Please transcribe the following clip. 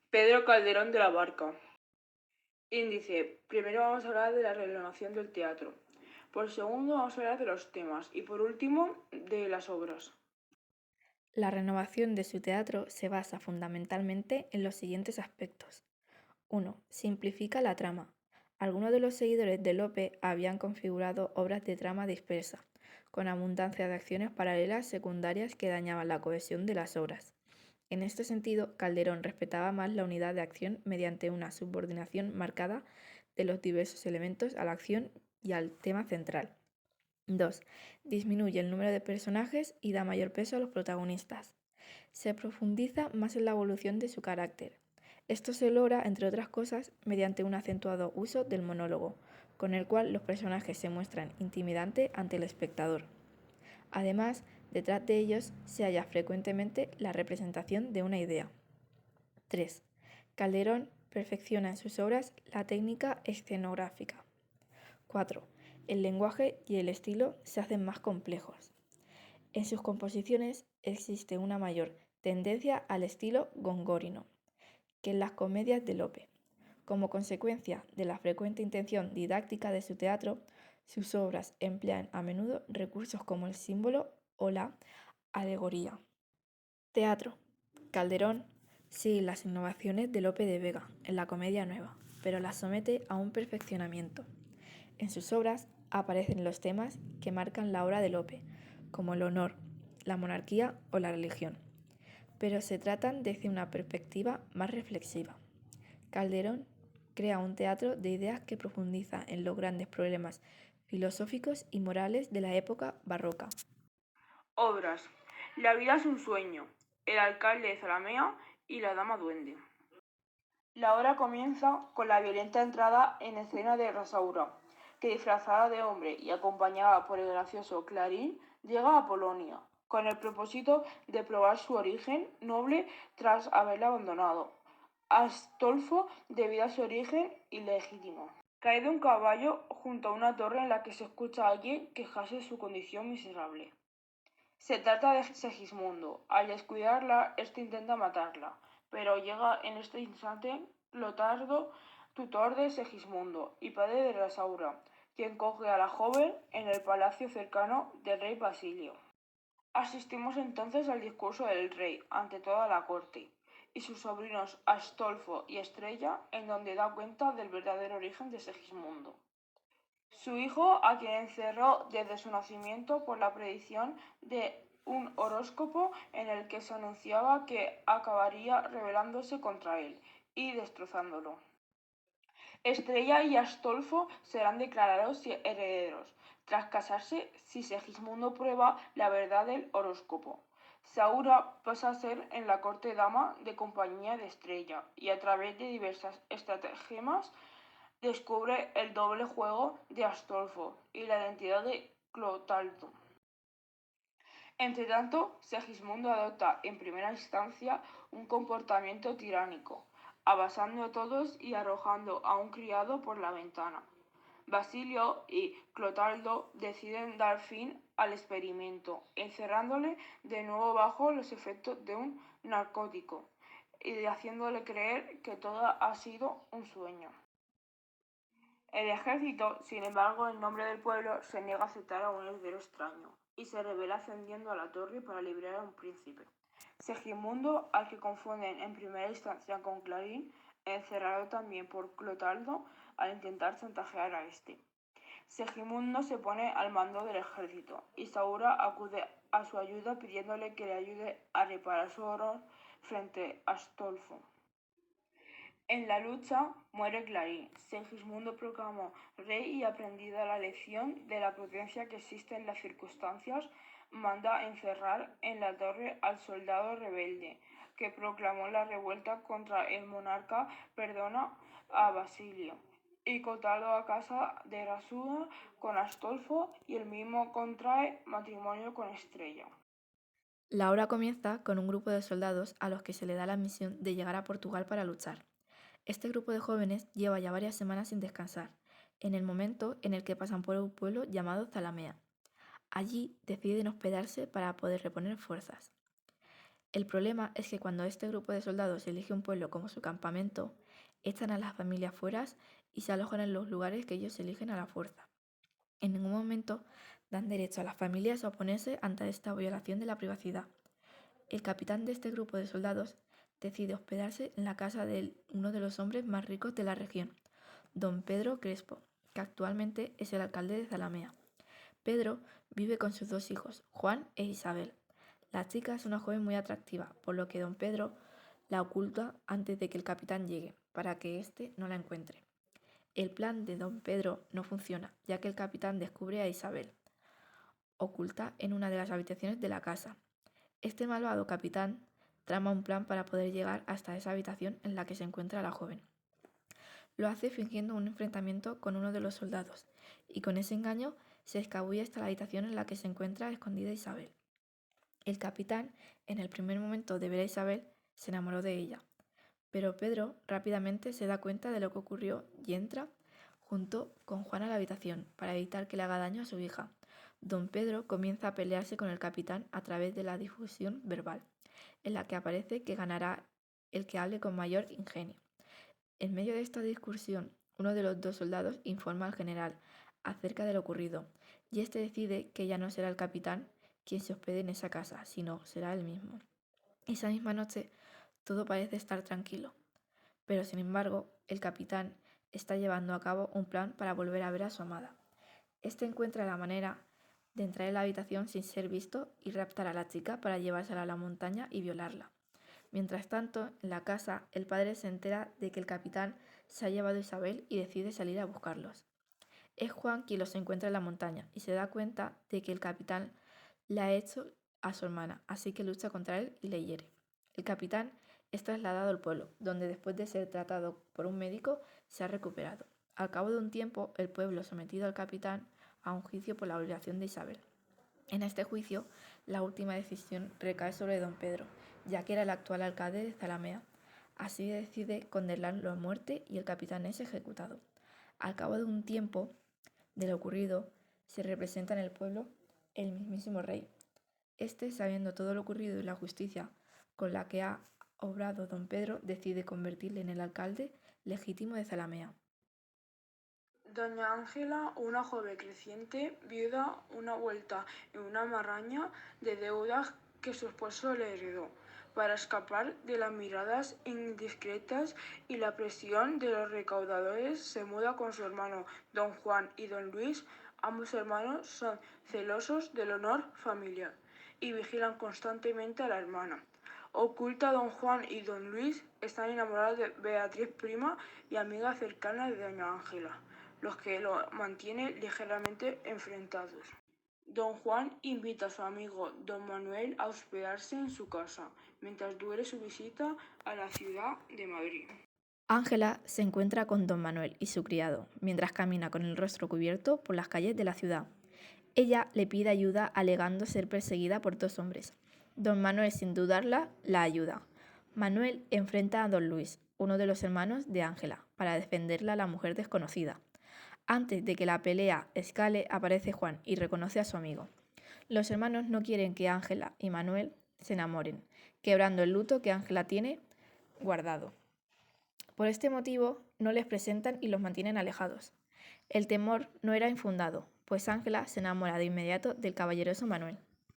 Pedro Calderón de la Barca. Índice. Primero vamos a hablar de la renovación del teatro. Por segundo vamos a hablar de los temas. Y por último, de las obras. La renovación de su teatro se basa fundamentalmente en los siguientes aspectos. 1. Simplifica la trama. Algunos de los seguidores de Lope habían configurado obras de trama dispersa, con abundancia de acciones paralelas secundarias que dañaban la cohesión de las obras. En este sentido, Calderón respetaba más la unidad de acción mediante una subordinación marcada de los diversos elementos a la acción y al tema central. 2. Disminuye el número de personajes y da mayor peso a los protagonistas. Se profundiza más en la evolución de su carácter. Esto se logra, entre otras cosas, mediante un acentuado uso del monólogo, con el cual los personajes se muestran intimidantes ante el espectador. Además, detrás de ellos se halla frecuentemente la representación de una idea. 3. Calderón perfecciona en sus obras la técnica escenográfica. 4. El lenguaje y el estilo se hacen más complejos. En sus composiciones existe una mayor tendencia al estilo gongorino que en las comedias de Lope. Como consecuencia de la frecuente intención didáctica de su teatro, sus obras emplean a menudo recursos como el símbolo o la alegoría. Teatro. Calderón sigue las innovaciones de Lope de Vega en la comedia nueva, pero las somete a un perfeccionamiento. En sus obras aparecen los temas que marcan la obra de Lope, como el honor, la monarquía o la religión, pero se tratan desde una perspectiva más reflexiva. Calderón crea un teatro de ideas que profundiza en los grandes problemas filosóficos y morales de la época barroca. Obras. La vida es un sueño. El alcalde de Zalamea y la dama duende. La obra comienza con la violenta entrada en escena de Rosaura, que disfrazada de hombre y acompañada por el gracioso Clarín, llega a Polonia, con el propósito de probar su origen noble tras haberla abandonado. Astolfo, debido a su origen ilegítimo, cae de un caballo junto a una torre en la que se escucha a alguien quejarse de su condición miserable. Se trata de Segismundo. Al descuidarla, este intenta matarla, pero llega en este instante Clotardo, tutor de Segismundo y padre de Rosaura, quien coge a la joven en el palacio cercano del rey Basilio. Asistimos entonces al discurso del rey ante toda la corte y sus sobrinos Astolfo y Estrella, en donde da cuenta del verdadero origen de Segismundo. Su hijo, a quien encerró desde su nacimiento por la predicción de un horóscopo en el que se anunciaba que acabaría rebelándose contra él y destrozándolo. Estrella y Astolfo serán declarados herederos, tras casarse si Segismundo prueba la verdad del horóscopo. Saura pasa a ser en la corte dama de compañía de Estrella y a través de diversas estratagemas descubre el doble juego de Astolfo y la identidad de Clotaldo. Entretanto, Segismundo adopta en primera instancia un comportamiento tiránico, avasando a todos y arrojando a un criado por la ventana. Basilio y Clotaldo deciden dar fin al experimento, encerrándole de nuevo bajo los efectos de un narcótico y haciéndole creer que todo ha sido un sueño. El ejército, sin embargo, en nombre del pueblo, se niega a aceptar a un heredero extraño y se revela ascendiendo a la torre para liberar a un príncipe. Segismundo, al que confunden en primera instancia con Clarín, encerrado también por Clotaldo al intentar chantajear a este. Segismundo se pone al mando del ejército y Saura acude a su ayuda pidiéndole que le ayude a reparar su honor frente a Astolfo. En la lucha muere Clarín. Segismundo proclamó rey y aprendida la lección de la prudencia que existe en las circunstancias, manda encerrar en la torre al soldado rebelde que proclamó la revuelta contra el monarca, perdona a Basilio y Cotaldo a casa de Rasura con Astolfo y el mismo contrae matrimonio con Estrella. La obra comienza con un grupo de soldados a los que se le da la misión de llegar a Portugal para luchar. Este grupo de jóvenes lleva ya varias semanas sin descansar, en el momento en el que pasan por un pueblo llamado Zalamea. Allí deciden hospedarse para poder reponer fuerzas. El problema es que cuando este grupo de soldados elige un pueblo como su campamento, echan a las familias fuera y se alojan en los lugares que ellos eligen a la fuerza. En ningún momento dan derecho a las familias a oponerse ante esta violación de la privacidad. El capitán de este grupo de soldados decide hospedarse en la casa de uno de los hombres más ricos de la región, don Pedro Crespo, que actualmente es el alcalde de Zalamea. Pedro vive con sus 2 hijos, Juan e Isabel. La chica es una joven muy atractiva, por lo que don Pedro la oculta antes de que el capitán llegue, para que éste no la encuentre. El plan de don Pedro no funciona, ya que el capitán descubre a Isabel, oculta en una de las habitaciones de la casa. Este malvado capitán trama un plan para poder llegar hasta esa habitación en la que se encuentra la joven. Lo hace fingiendo un enfrentamiento con uno de los soldados, y con ese engaño se escabulle hasta la habitación en la que se encuentra escondida Isabel. El capitán, en el primer momento de ver a Isabel, se enamoró de ella, pero Pedro rápidamente se da cuenta de lo que ocurrió y entra junto con Juan a la habitación para evitar que le haga daño a su hija. Don Pedro comienza a pelearse con el capitán a través de la difusión verbal, en la que aparece que ganará el que hable con mayor ingenio. En medio de esta discusión, uno de los 2 soldados informa al general acerca de lo ocurrido, y este decide que ya no será el capitán quien se hospede en esa casa, sino será él mismo. Esa misma noche, todo parece estar tranquilo, pero sin embargo, el capitán está llevando a cabo un plan para volver a ver a su amada. Este encuentra la manera de entrar en la habitación sin ser visto y raptar a la chica para llevársela a la montaña y violarla. Mientras tanto, en la casa, el padre se entera de que el capitán se ha llevado a Isabel y decide salir a buscarlos. Es Juan quien los encuentra en la montaña y se da cuenta de que el capitán le ha hecho a su hermana, así que lucha contra él y le hiere. El capitán es trasladado al pueblo, donde después de ser tratado por un médico se ha recuperado. Al cabo de un tiempo, el pueblo sometido al capitán a un juicio por la violación de Isabel. En este juicio, la última decisión recae sobre don Pedro, ya que era el actual alcalde de Zalamea. Así decide condenarlo a muerte y el capitán es ejecutado. Al cabo de un tiempo de lo ocurrido, se representa en el pueblo el mismísimo rey. Este, sabiendo todo lo ocurrido y la justicia con la que ha obrado don Pedro, decide convertirle en el alcalde legítimo de Zalamea. Doña Ángela, una joven creciente, viuda, una vuelta en una maraña de deudas que su esposo le heredó. Para escapar de las miradas indiscretas y la presión de los recaudadores, se muda con su hermano don Juan y don Luis. Ambos hermanos son celosos del honor familiar y vigilan constantemente a la hermana. Oculta a don Juan y don Luis están enamorados de Beatriz, prima y amiga cercana de doña Ángela, los que lo mantienen ligeramente enfrentados. Don Juan invita a su amigo don Manuel a hospedarse en su casa, mientras dure su visita a la ciudad de Madrid. Ángela se encuentra con don Manuel y su criado, mientras camina con el rostro cubierto por las calles de la ciudad. Ella le pide ayuda alegando ser perseguida por 2 hombres. Don Manuel, sin dudarla, la ayuda. Manuel enfrenta a don Luis, uno de los hermanos de Ángela, para defenderla a la mujer desconocida. Antes de que la pelea escale, aparece Juan y reconoce a su amigo. Los hermanos no quieren que Ángela y Manuel se enamoren, quebrando el luto que Ángela tiene guardado. Por este motivo, no les presentan y los mantienen alejados. El temor no era infundado, pues Ángela se enamora de inmediato del caballeroso Manuel.